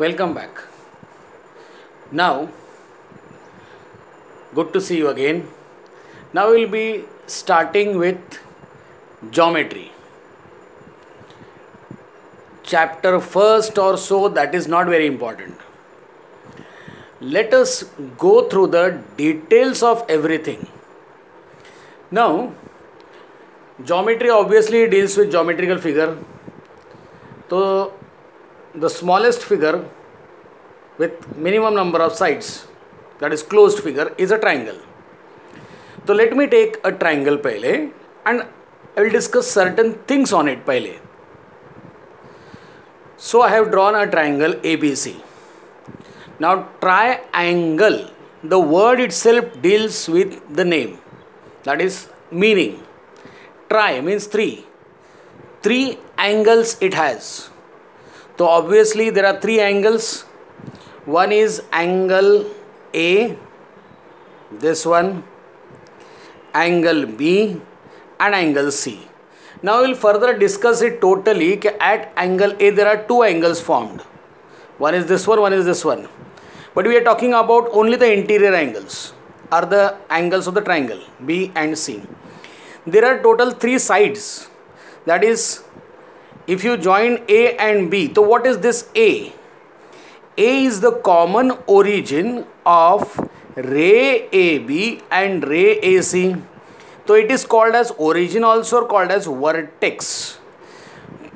Welcome back. Now, good to see you again. Now we'll be starting with geometry. Chapter first or so, that is not very important. Let us go through the details of everything. Now, geometry obviously deals with geometrical figure. So, the smallest figure with minimum number of sides, that is closed figure, is a triangle. So let me take a triangle pehle and I will discuss certain things on it pehle. So I have drawn a triangle ABC. Now triangle, the word itself deals with the name, that is meaning. Tri means three. Three angles it has. So obviously there are three angles. One is angle A, this one, angle B and angle C. Now we will further discuss it totally. At angle A there are two angles formed. One is this one is this one. But we are talking about only the interior angles, are the angles of the triangle B and C. There are total three sides. That is, if you join A and B, so what is this A? A is the common origin of ray AB and ray AC. So it is called as origin, also called as vertex.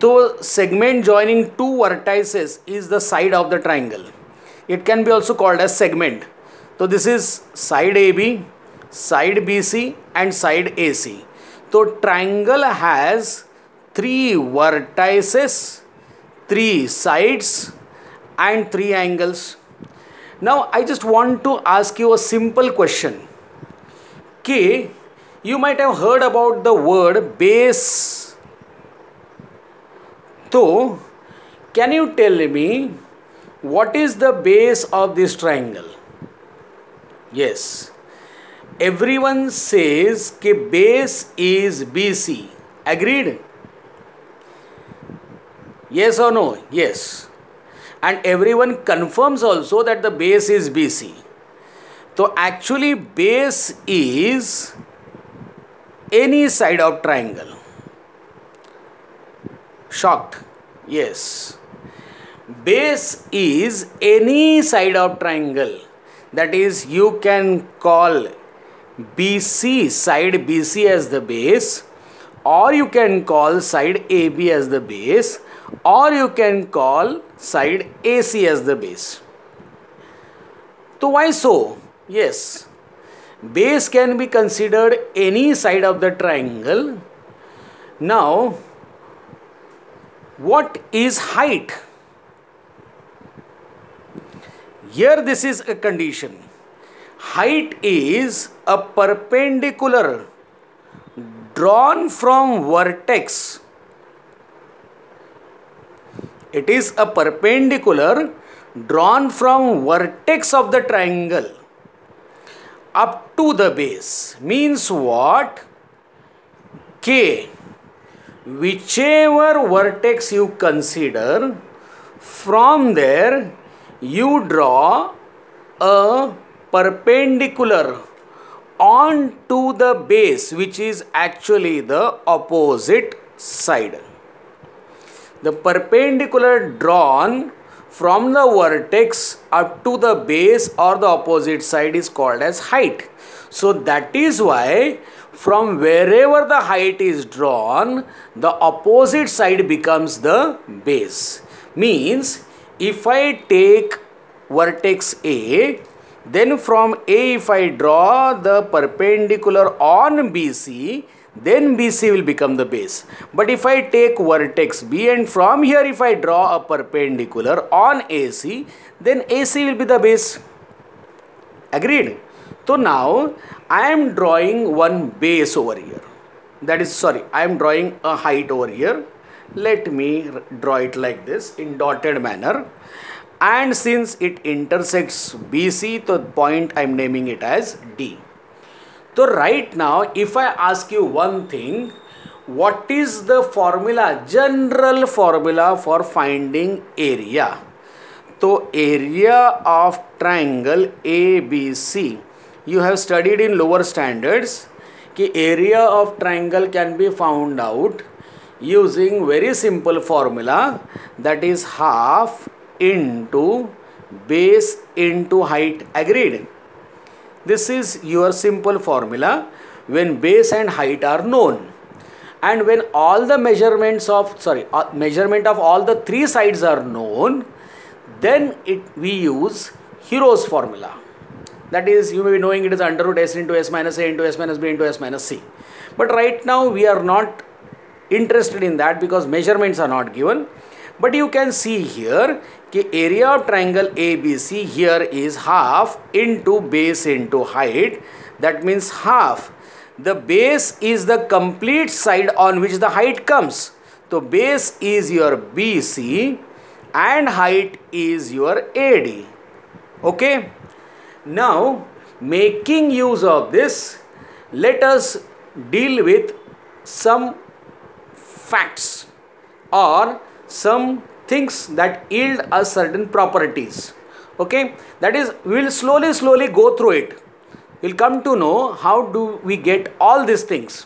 So segment joining two vertices is the side of the triangle. It can be also called as segment. So this is side AB, side BC and side AC. So triangle has three vertices, three sides and three angles. Now I just want to ask you a simple question. Okay, you might have heard about the word base. So can you tell me what is the base of this triangle? Yes, everyone says that base is BC. Agreed? Yes or no? Yes. And everyone confirms also that the base is BC. So actually base is any side of triangle. Shocked? Yes. Base is any side of triangle. That is, you can call BC, side BC as the base, or you can call side AB as the base, or you can call side AC as the base. So why so? Yes, base can be considered any side of the triangle. Now, what is height? Here this is a condition. Height is a perpendicular drawn from vertex. It is a perpendicular drawn from vertex of the triangle up to the base. Means what? K. Whichever vertex you consider, from there you draw a perpendicular onto the base, which is actually the opposite side. The perpendicular drawn from the vertex up to the base or the opposite side is called as height. So that is why from wherever the height is drawn, the opposite side becomes the base. Means if I take vertex A, then from A if I draw the perpendicular on BC, then BC will become the base. But if I take vertex B and from here if I draw a perpendicular on AC, then AC will be the base. Agreed? So now I am drawing one base over here. That is, sorry, I am drawing a height over here. Let me draw it like this in dotted manner. And since it intersects BC, the point I am naming it as D. So right now, if I ask you one thing, what is the formula, general formula for finding area? तो area of triangle ABC you have studied in lower standards कि area of triangle can be found out using very simple formula, that is half into base into height. Agreed? This is your simple formula when base and height are known, and when all the measurement of all the three sides are known, then we use Hero's formula. That is, you may be knowing it is under root s into s minus a into s minus b into s minus c. But right now we are not interested in that because measurements are not given. But you can see here कि area of triangle ABC here is half into base into height. That means half. The base is the complete side on which the height comes. So base is your BC and height is your AD. Okay. Now, making use of this, let us deal with some facts or some things that yield us certain properties. Okay, that is, we will slowly go through it. We will come to know how do we get all these things.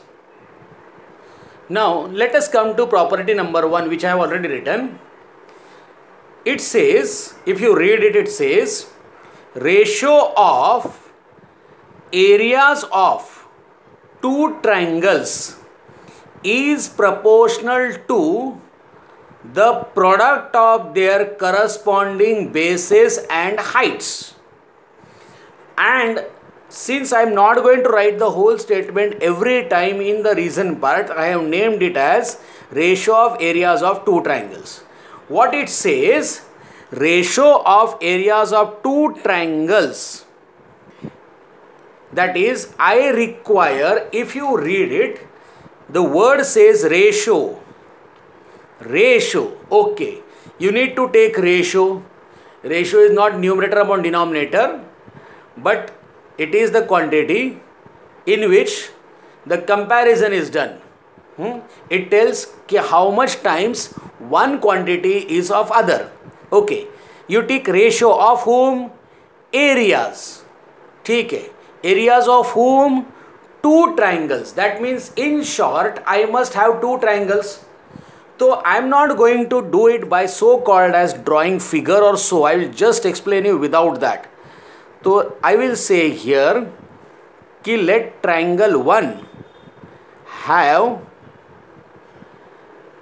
Now, let us come to property number 1, which I have already written. It says, if you read it, it says, ratio of areas of two triangles is proportional to the product of their corresponding bases and heights. And since I am not going to write the whole statement every time in the reason part, I have named it as ratio of areas of two triangles. What it says, ratio of areas of two triangles, that is, I require, if you read it, the word says ratio. Ratio, okay, you need to take ratio. Ratio is not numerator upon denominator, but it is the quantity in which the comparison is done. It tells how much times one quantity is of other. Okay, you take ratio of whom? Areas. ठीक है, areas of whom? Two triangles. That means in short I must have two triangles. So I am not going to do it by so called as drawing figure or so. I will just explain you without that. So I will say here कि let triangle 1 have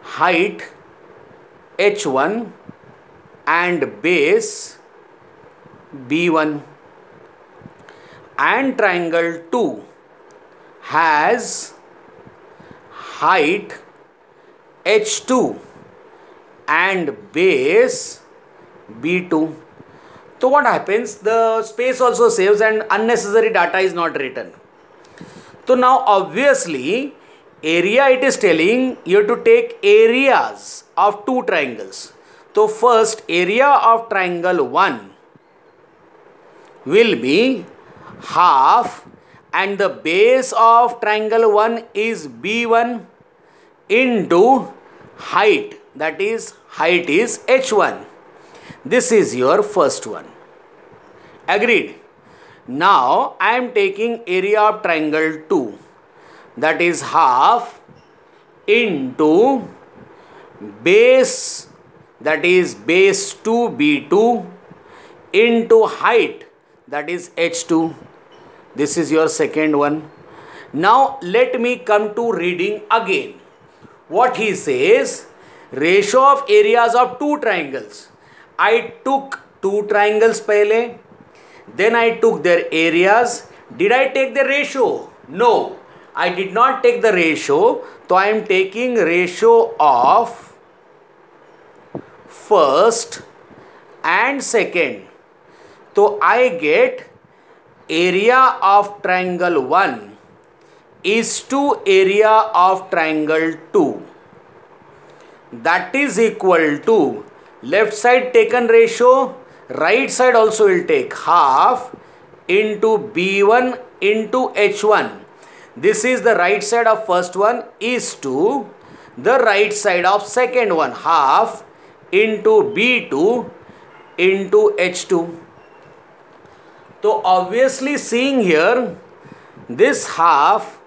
height h1 and base b1, and triangle 2 has height h2 and base b2. So what happens? The space also saves and unnecessary data is not written. So now obviously area, it is telling you to take areas of two triangles. So first area of triangle 1 will be half, and the base of triangle 1 is b1 into height, that is height is h1. This is your first one. Agreed? Now I am taking area of triangle 2, that is half into base, that is base 2 b2 into height, that is h2. This is your second one. Now let me come to reading again. What he says, ratio of areas of two triangles. I took two triangles pehle, then I took their areas. Did I take the ratio? No, I did not take the ratio. So I am taking ratio of first and second. So I get area of triangle 1 is to area of triangle 2. That is equal to left side taken ratio, right side also will take half into b1 into h1. This is the right side of first one is to the right side of second one, half into b2 into H2. So obviously seeing here, this half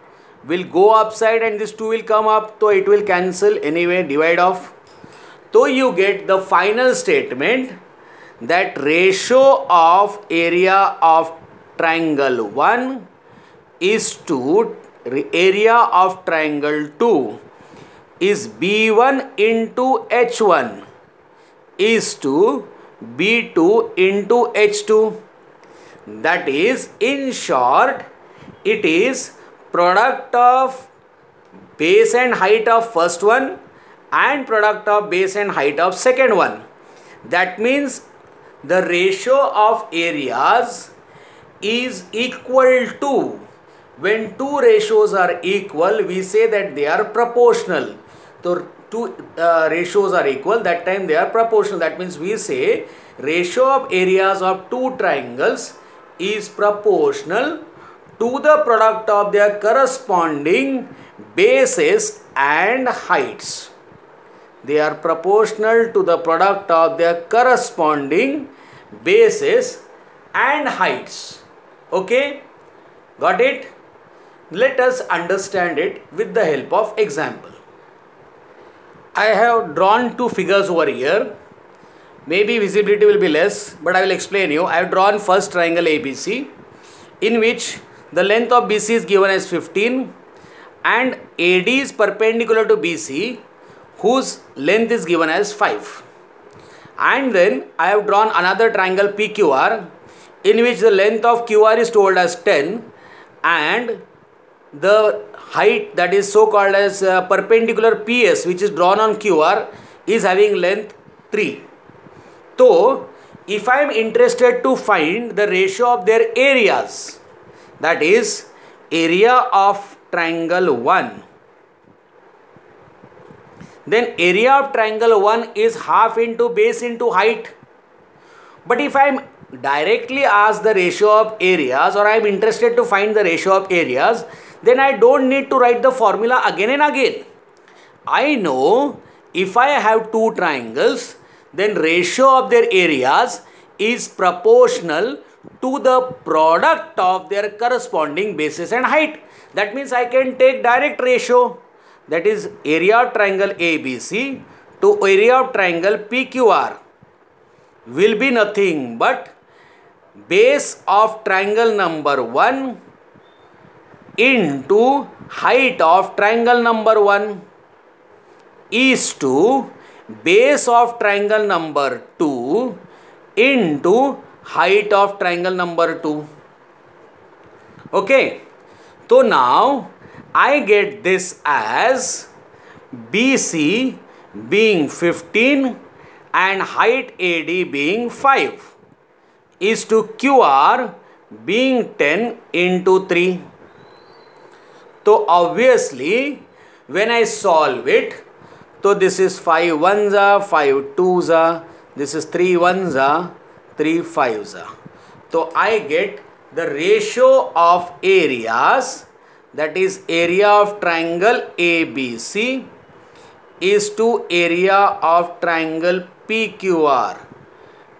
will go upside and this 2 will come up, so it will cancel anyway, divide off. So you get the final statement that ratio of area of triangle 1 is to area of triangle 2 is B1 into H1 is to B2 into H2. That is, in short, it is product of base and height of first one and product of base and height of second one. That means the ratio of areas is equal to, when two ratios are equal, we say that they are proportional. So two ratios are equal, that time they are proportional. That means we say ratio of areas of two triangles is proportional to the product of their corresponding bases and heights. They are proportional to the product of their corresponding bases and heights. Okay? Got it? Let us understand it with the help of example. I have drawn two figures over here. Maybe visibility will be less, but I will explain you. I have drawn first triangle ABC, in which the length of BC is given as 15 and AD is perpendicular to BC, whose length is given as 5. And then I have drawn another triangle PQR, in which the length of QR is told as 10 and the height, that is so called as perpendicular PS, which is drawn on QR, is having length 3. So if I am interested to find the ratio of their areas, that is area of triangle 1, then area of triangle 1 is half into base into height. But if I am directly asked the ratio of areas, or I am interested to find the ratio of areas, then I don't need to write the formula again and again. I know if I have two triangles, then ratio of their areas is proportional to the product of their corresponding bases and height. That means I can take direct ratio, that is area of triangle ABC to area of triangle PQR will be nothing but base of triangle number 1 into height of triangle number 1 is to base of triangle number 2 into height of triangle number 2. Okay. So now I get this as BC being 15 and height AD being 5 is to QR being 10 into 3. So obviously when I solve it, so this is 5 1s are, 5 2s are, this is 3 1s are, 3 5s are. So I get the ratio of areas, that is area of triangle ABC is to area of triangle PQR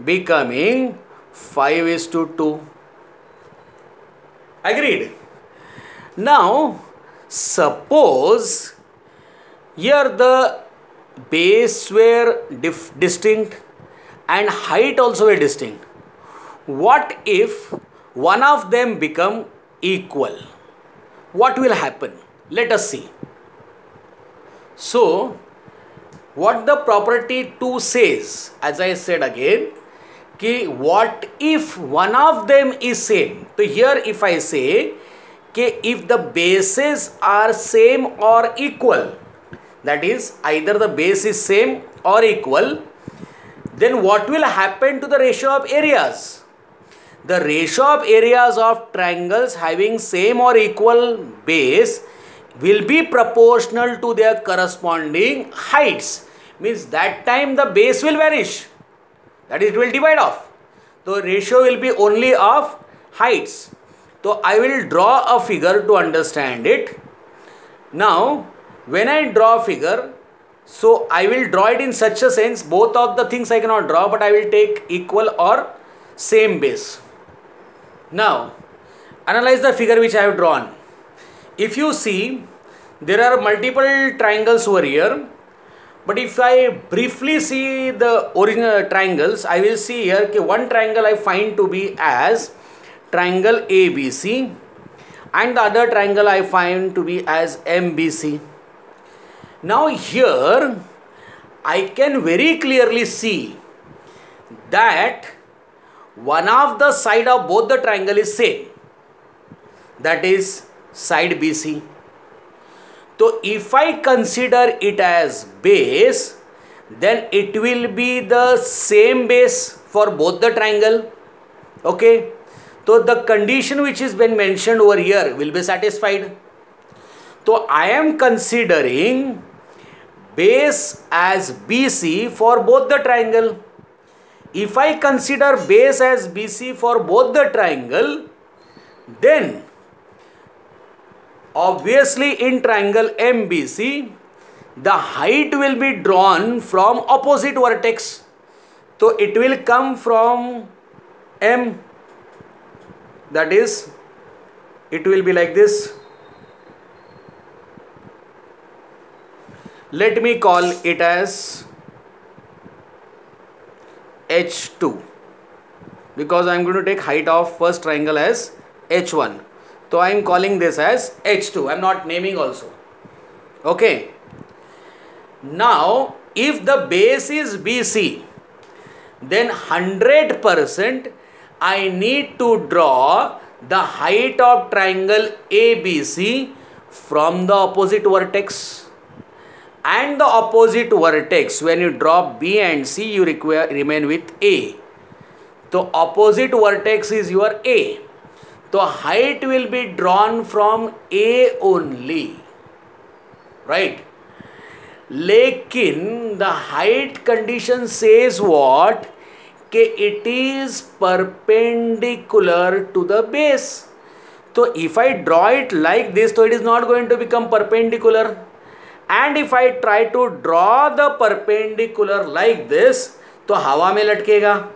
becoming 5:2. Agreed? Now suppose here the base were distinct and height also were distinct. What if one of them become equal? What will happen? Let us see. So what the property 2 says, as I said again, कि what if one of them is same? So here if I say कि if the bases are same or equal, that is either the base is same or equal, then what will happen to the ratio of areas? The ratio of areas of triangles having same or equal base will be proportional to their corresponding heights. Means that time the base will vanish, that is it will divide off. So ratio will be only of heights. So I will draw a figure to understand it. Now when I draw a figure, So I will draw it in such a sense, both of the things I cannot draw, but I will take equal or same base. Now analyze the figure which I have drawn. If you see, there are multiple triangles over here, but if I briefly see the original triangles, I will see here कि one triangle I find to be as triangle ABC and the other triangle I find to be as MBC. Now here I can very clearly see that one of the side of both the triangle is same, that is side BC. So if I consider it as base, then it will be the same base for both the triangle. Okay, so the condition which is been mentioned over here will be satisfied. So I am considering base as BC for both the triangle. If I consider base as BC for both the triangle, then obviously in triangle MBC, the height will be drawn from opposite vertex. So it will come from M, that is, it will be like this. Let me call it as H2, because I am going to take height of first triangle as H1. So I am calling this as H2. I am not naming also. Okay. Now, if the base is BC, then 100% I need to draw the height of triangle ABC from the opposite vertex. And the opposite vertex, when you draw B and C, you remain with A. So opposite vertex is your A. So height will be drawn from A only, right? Lekin the height condition says what? Ke it is perpendicular to the base. So if I draw it like this, so it is not going to become perpendicular. And if I try to draw the perpendicular like this, तो हवा में लटकेगा.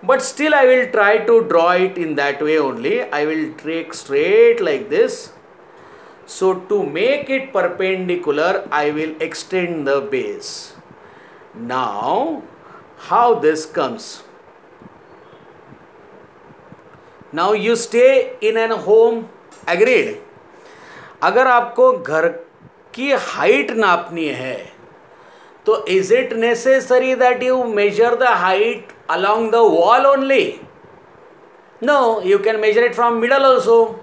But still I will try to draw it in that way only. I will take straight like this. So to make it perpendicular, I will extend the base. Now, how this comes? Now you stay in an home, agreed? अगर आपको घर की height नापनी है, तो is it necessary that you measure the height along the wall only? No, you can measure it from middle also,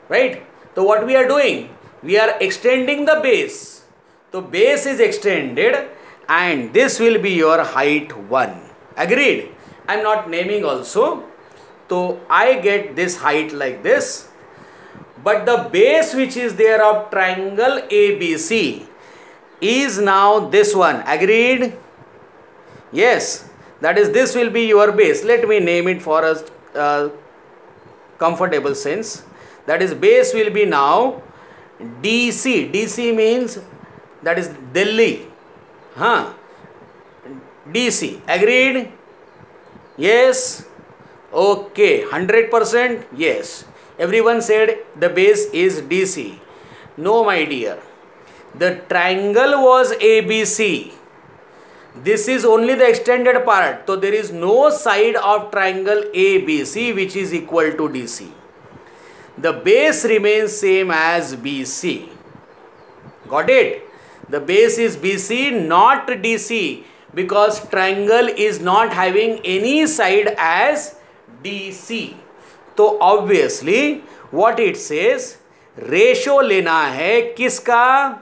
right? So what we are doing? We are extending the base. So base is extended and this will be your height 1. Agreed? I am not naming also. So I get this height like this. But the base which is there of triangle ABC is now this one. Agreed? Yes. That is, this will be your base. Let me name it for a comfortable sense. That is, base will be now DC. DC means that is Delhi. DC. Agreed? Yes. Okay. 100%? Yes. Everyone said the base is DC. No, my dear. The triangle was ABC. This is only the extended part. So there is no side of triangle ABC which is equal to DC. The base remains same as BC. Got it? The base is BC, not DC, because triangle is not having any side as DC. तो obviously what it says, ratio लेना है किसका?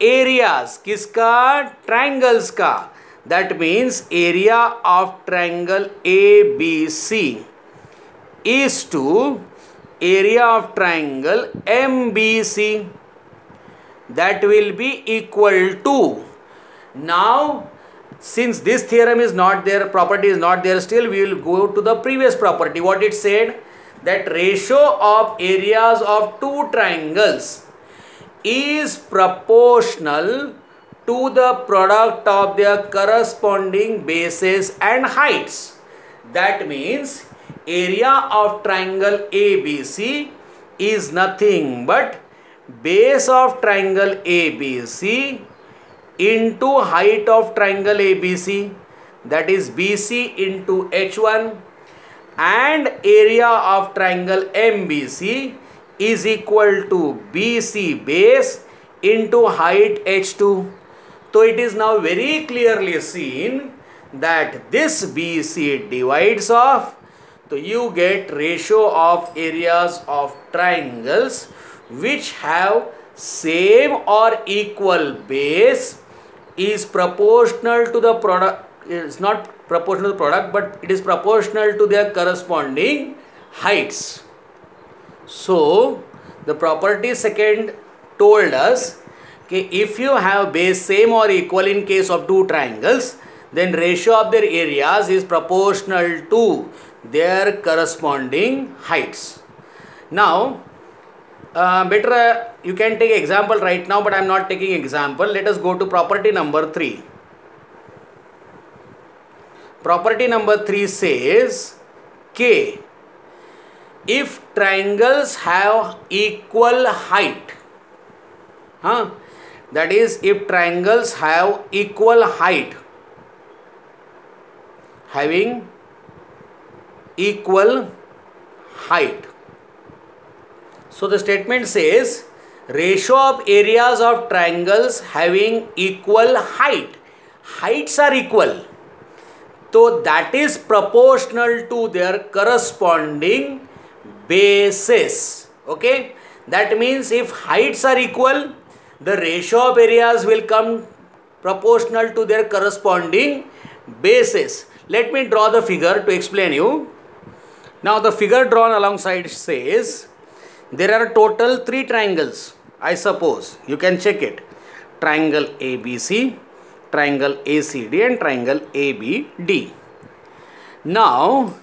Areas. किसका? Triangles का. That means area of triangle ABC is to area of triangle MBC. That will be equal to. Now, since this theorem is not there, property is not there, still we will go to the previous property. What it said? That ratio of areas of two triangles is proportional to the product of their corresponding bases and heights. That means area of triangle ABC is nothing but base of triangle ABC into height of triangle ABC, that is BC into H1, and area of triangle MBC is equal to BC base into height H2. So it is now very clearly seen that this BC divides off, so you get ratio of areas of triangles which have same or equal base is proportional to the product. It is not proportional to the product, but it is proportional to their corresponding heights. So the property second told us, okay, if you have base same or equal in case of two triangles, then ratio of their areas is proportional to their corresponding heights. Now better you can take example right now, but I am not taking example. Let us go to property number 3. Property number 3 says, K, if triangles have equal height, that is, if triangles have equal height, having equal height. So the statement says ratio of areas of triangles having equal height. Heights are equal. So that is proportional to their corresponding bases. Okay. That means if heights are equal, the ratio of areas will come proportional to their corresponding bases. Let me draw the figure to explain you. Now the figure drawn alongside says there are total 3 triangles. I suppose you can check it. Triangle ABC, triangle ACD and triangle ABD. Now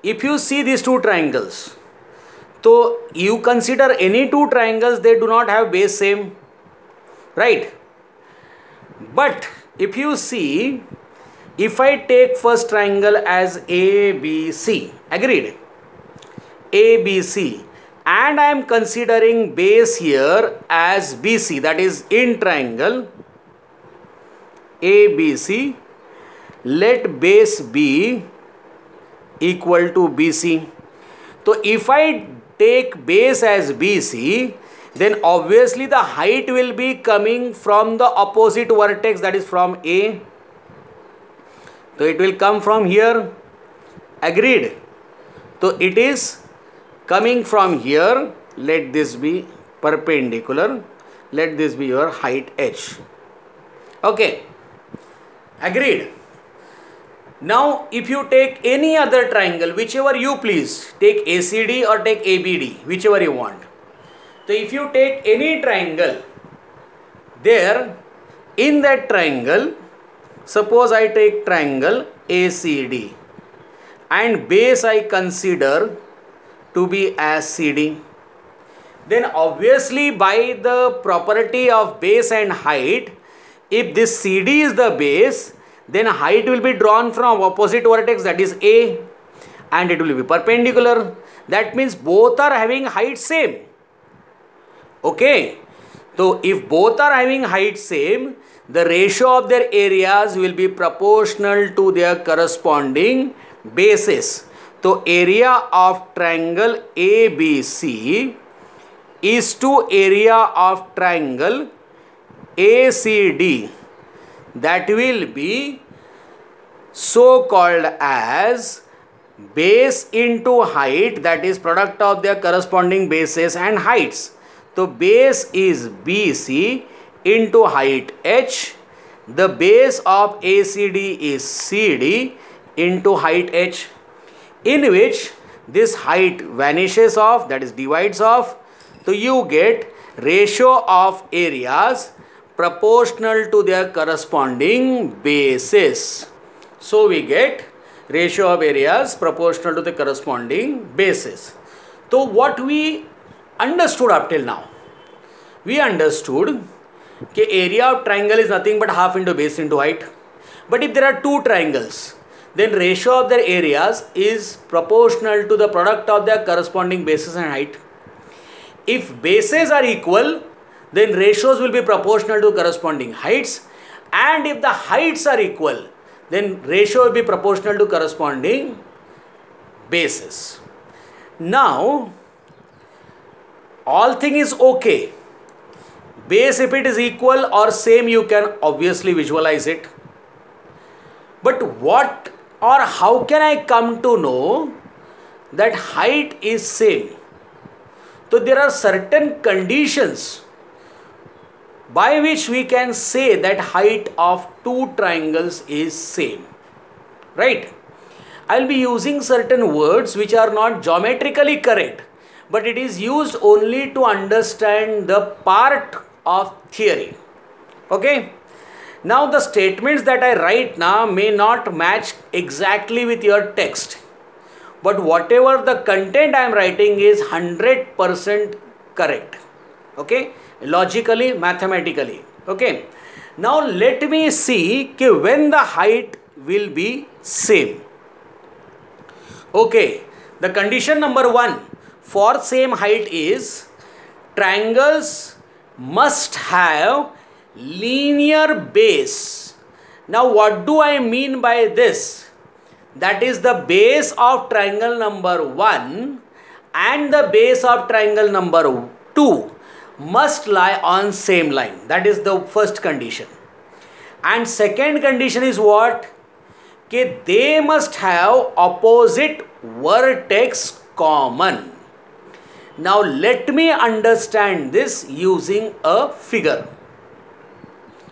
if you see these 2 triangles, so you consider any 2 triangles, they do not have base same, right? But if you see, if I take first triangle as ABC, agreed, ABC, and I am considering base here as BC, that is in triangle ABC, let base be equal to BC. So if I take base as BC, then obviously the height will be coming from the opposite vertex, that is from A. So it will come from here, agreed. So it is coming from here, let this be perpendicular, let this be your height H. Okay, agreed. Now if you take any other triangle, whichever you please, take ACD or take ABD, whichever you want. So if you take any triangle, there in that triangle, suppose I take triangle ACD and base I consider to be as CD, then obviously by the property of base and height, if this CD is the base, then height will be drawn from opposite vertex, that is A, and it will be perpendicular. That means both are having height same. Okay, so if both are having height same, the ratio of their areas will be proportional to their corresponding bases. So area of triangle ABC is to area of triangle ACD, that will be so called as base into height, that is product of their corresponding bases and heights. So base is BC into height H, the base of ACD is CD into height H, in which this height vanishes off, that is divides off. So you get ratio of areas proportional to their corresponding bases. So we get ratio of areas proportional to the corresponding bases. So what we understood up till now? We understood कि area of triangle is nothing but half into base into height. But if there are two triangles, then ratio of their areas is proportional to the product of their corresponding bases and height. If bases are equal, then ratios will be proportional to corresponding heights, and if the heights are equal, then ratio will be proportional to corresponding bases. Now, all thing is okay. Base, if it is equal or same, you can obviously visualize it. But what or how can I come to know that height is same? So there are certain conditions by which we can say that height of two triangles is same, right? I will be using certain words which are not geometrically correct, but it is used only to understand the part of theory. Okay? Now the statements that I write now may not match exactly with your text, but whatever the content I am writing is 100% correct. Okay? Logically, mathematically. Okay? Now let me see when the height will be same. Okay, the condition number 1 for same height is triangles must have linear base. Now what do I mean by this? That is, the base of triangle number 1 and the base of triangle number 2 must lie on same line. That is the first condition. And second condition is what? They must have opposite vertex common. Now let me understand this using a figure.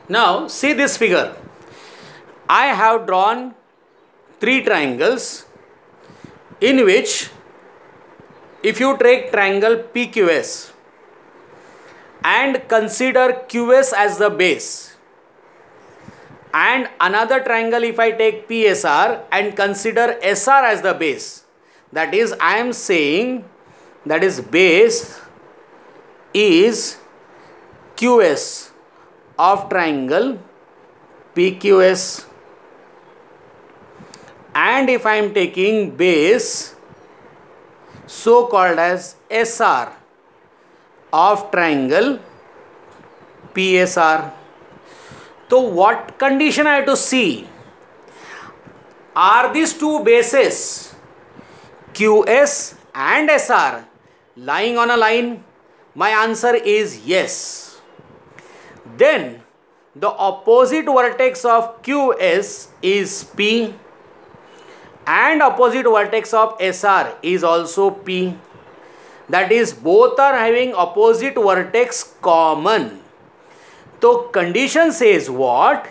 Now see this figure. I have drawn 3 triangles in which, if you take triangle PQS and consider QS as the base, and another triangle if I take PSR and consider SR as the base, that is, I am saying that is base is QS of triangle PQS, and if I am taking base so called as SR of triangle PSR. So what condition I have to see? Are these two bases QS and SR lying on a line? My answer is yes. Then the opposite vertex of QS is P and opposite vertex of SR is also P. That is, both are having opposite vertex common. So condition says what?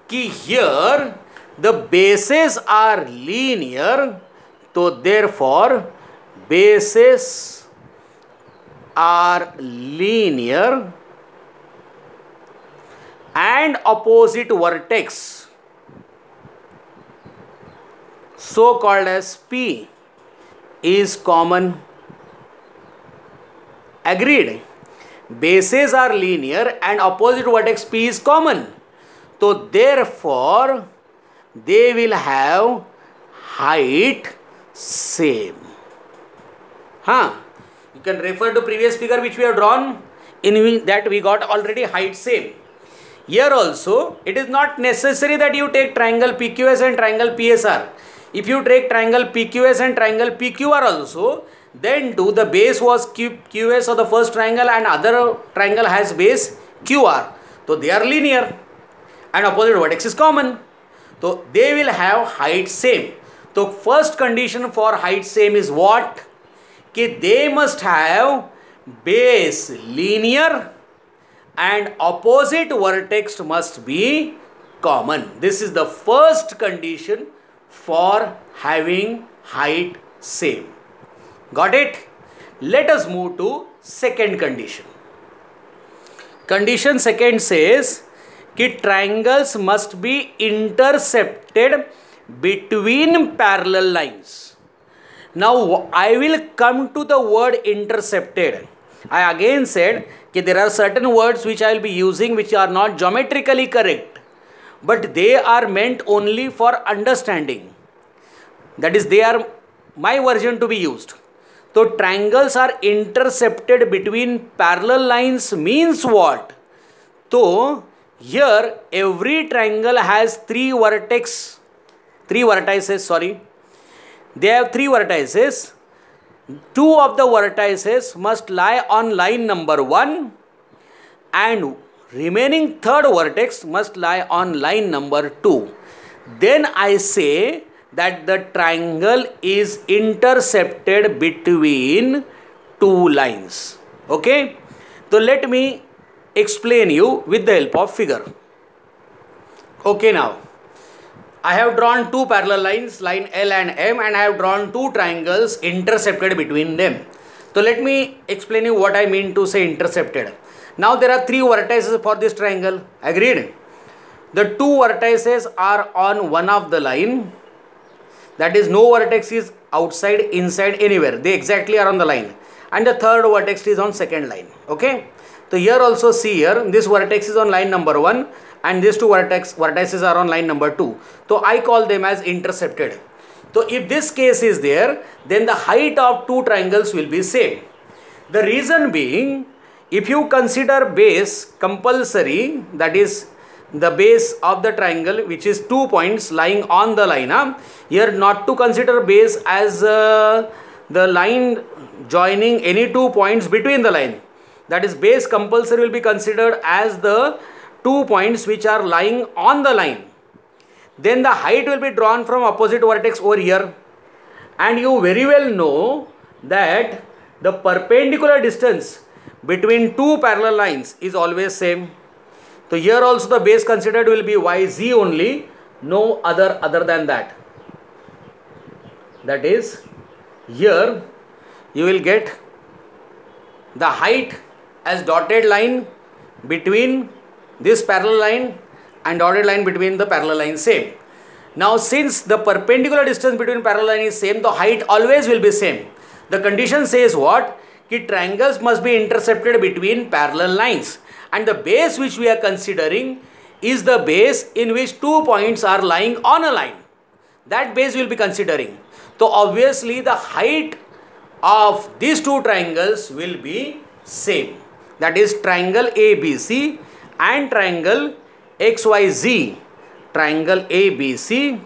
Here the bases are linear, so therefore bases are linear and opposite vertex so called as P is common. Agreed? Bases are linear and opposite vertex P is common. So therefore they will have height same. You can refer to previous figure which we have drawn, in that we got already height same. Here also it is not necessary that you take triangle PQS and triangle PSR. If you take triangle PQS and triangle PQR also, then do the base was QS of the first triangle and other triangle has base QR. So they are linear and opposite vertex is common. So they will have height same. So first condition for height same is what? They must have base linear and opposite vertex must be common. This is the first condition for having height same. Got it? Let us move to second condition. Condition second says that triangles must be intercepted between parallel lines. Now I will come to the word intercepted. I again said that there are certain words which I will be using which are not geometrically correct, but they are meant only for understanding. That is, they are my version to be used. So triangles are intercepted between parallel lines means what? So here every triangle has three vertices. They have three vertices. Two of the vertices must lie on line number 1 and remaining third vertex must lie on line number 2. Then I say that the triangle is intercepted between two lines. Okay? So let me explain you with the help of figure. Okay, now I have drawn two parallel lines, line L and M, and I have drawn two triangles intercepted between them. So let me explain you what I mean to say intercepted. Now there are three vertices for this triangle. Agreed? The two vertices are on one of the line. That is, no vertex is outside, inside, anywhere. They exactly are on the line. And the third vertex is on second line. Okay? So here also see here, this vertex is on line number 1 and these two vertices are on line number 2. So I call them as intercepted. So if this case is there, then the height of two triangles will be same. The reason being, if you consider base compulsory, that is the base of the triangle which is 2 points lying on the line, here not to consider base as the line joining any 2 points between the line. That is, base compulsory will be considered as the 2 points which are lying on the line. Then the height will be drawn from opposite vertex over here. And you very well know that the perpendicular distance between two parallel lines is always same. So here also the base considered will be YZ only, no other than that. That is, here you will get the height as dotted line between this parallel line and dotted line between the parallel line same. Now since the perpendicular distance between parallel line is same, the height always will be same. The condition says what? That triangles must be intercepted between parallel lines, and the base which we are considering is the base in which 2 points are lying on a line. That base we will be considering. So obviously the height of these two triangles will be same. That is, triangle ABC and triangle XYZ. Triangle ABC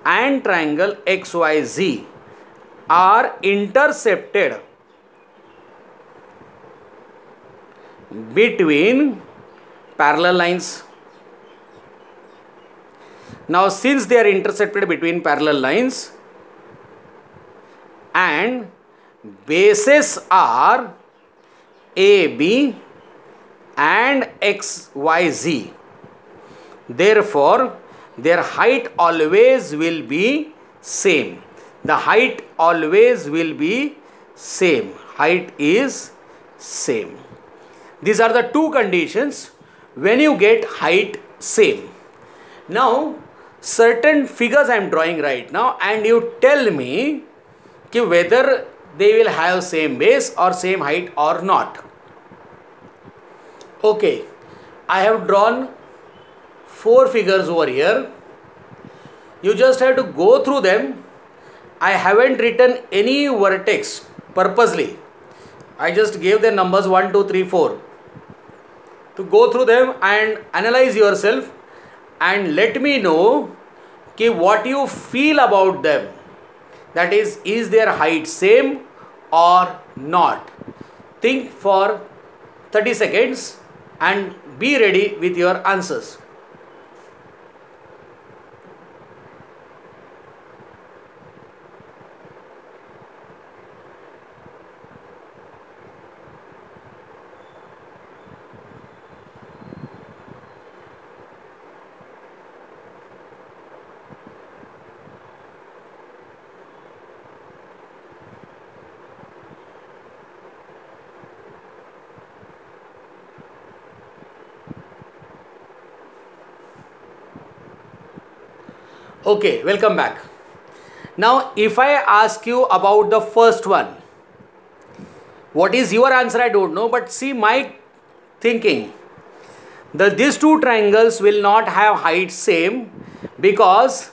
and triangle XYZ are intercepted between parallel lines. Now since they are intercepted between parallel lines and bases are AB and XYZ, therefore their height always will be same. The height always will be same. Height is same. These are the two conditions when you get height same. Now certain figures I am drawing right now, and you tell me whether they will have same base or same height or not. Okay, I have drawn 4 figures over here. You just have to go through them. I haven't written any vertex purposely. I just gave the numbers 1, 2, 3, 4. To go through them and analyze yourself and let me know what you feel about them. That is their height same or not? Think for 30 seconds and be ready with your answers. Okay, welcome back. Now if I ask you about the first one, What is your answer? I don't know, but see my thinking. These two triangles will not have height same because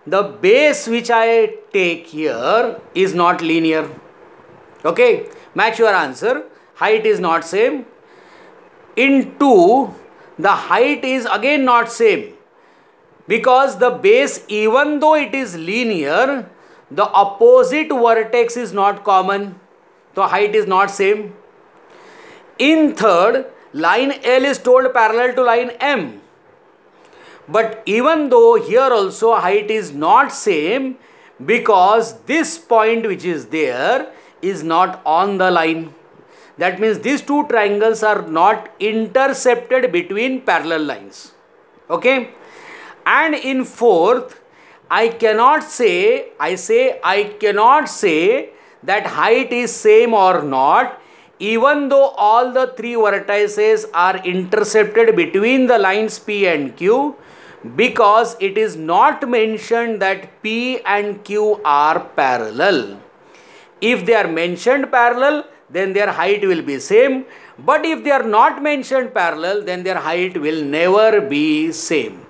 the base which I take here is not linear. Okay, match your answer. Height is not same. In 2, the height is again not same because the base, even though it is linear, the opposite vertex is not common. The height is not same. In 3rd, line L is told parallel to line M. But even though here also height is not same because this point which is there is not on the line. That means these two triangles are not intercepted between parallel lines. Okay. And in 4th, I cannot say that height is same or not, even though all the 3 vertices are intercepted between the lines P and Q, because it is not mentioned that P and Q are parallel. If they are mentioned parallel, then their height will be same. But if they are not mentioned parallel, then their height will never be same.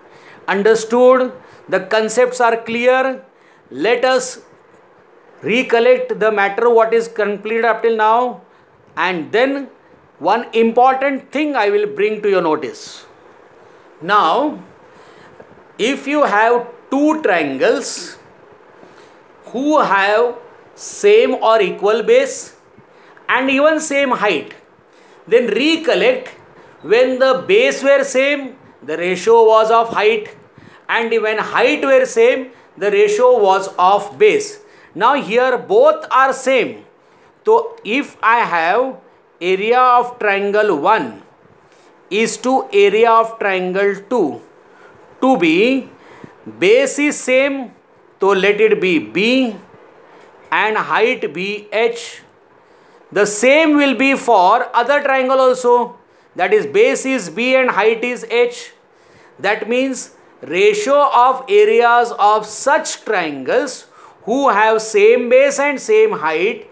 Understood? The concepts are clear. Let us recollect the matter what is completed up till now, and then one important thing I will bring to your notice. Now, if you have two triangles who have same or equal base and even same height, then recollect when the base were same, the ratio was of height, and when height were same, the ratio was of base. Now here both are same. So if I have area of triangle 1 is to area of triangle 2 to be base is same, so let it be B and height be H. The same will be for other triangle also, that is base is B and height is H. That means ratio of areas of such triangles who have same base and same height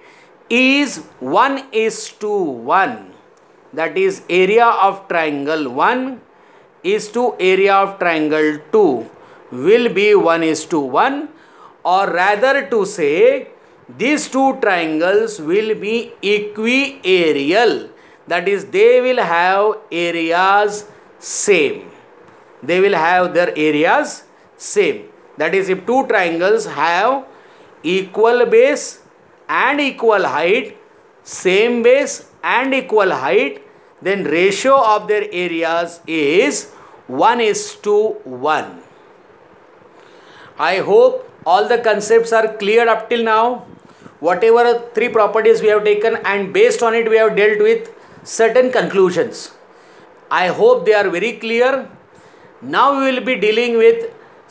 is 1:1. That is area of triangle 1 is to area of triangle 2 will be 1:1, or rather to say these two triangles will be equiareal. That is, they will have areas same. They will have their areas same. That is, if two triangles have equal base and equal height, same base and equal height, then ratio of their areas is 1:1. I hope all the concepts are clear up till now. Whatever 3 properties we have taken, and based on it we have dealt with certain conclusions. I hope they are very clear. Now we will be dealing with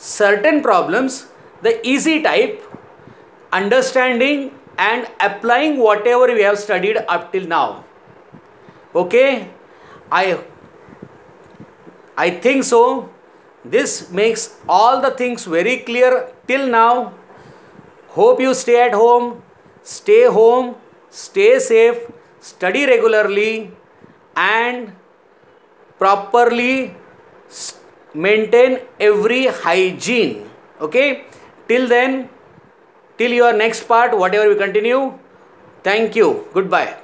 certain problems, the easy type, understanding and applying whatever we have studied up till now. Okay, I think so. This makes all the things very clear till now. Hope you stay at home, stay safe, study regularly and properly maintain every hygiene. Okay, till then, till your next part, whatever we continue. Thank you. Goodbye.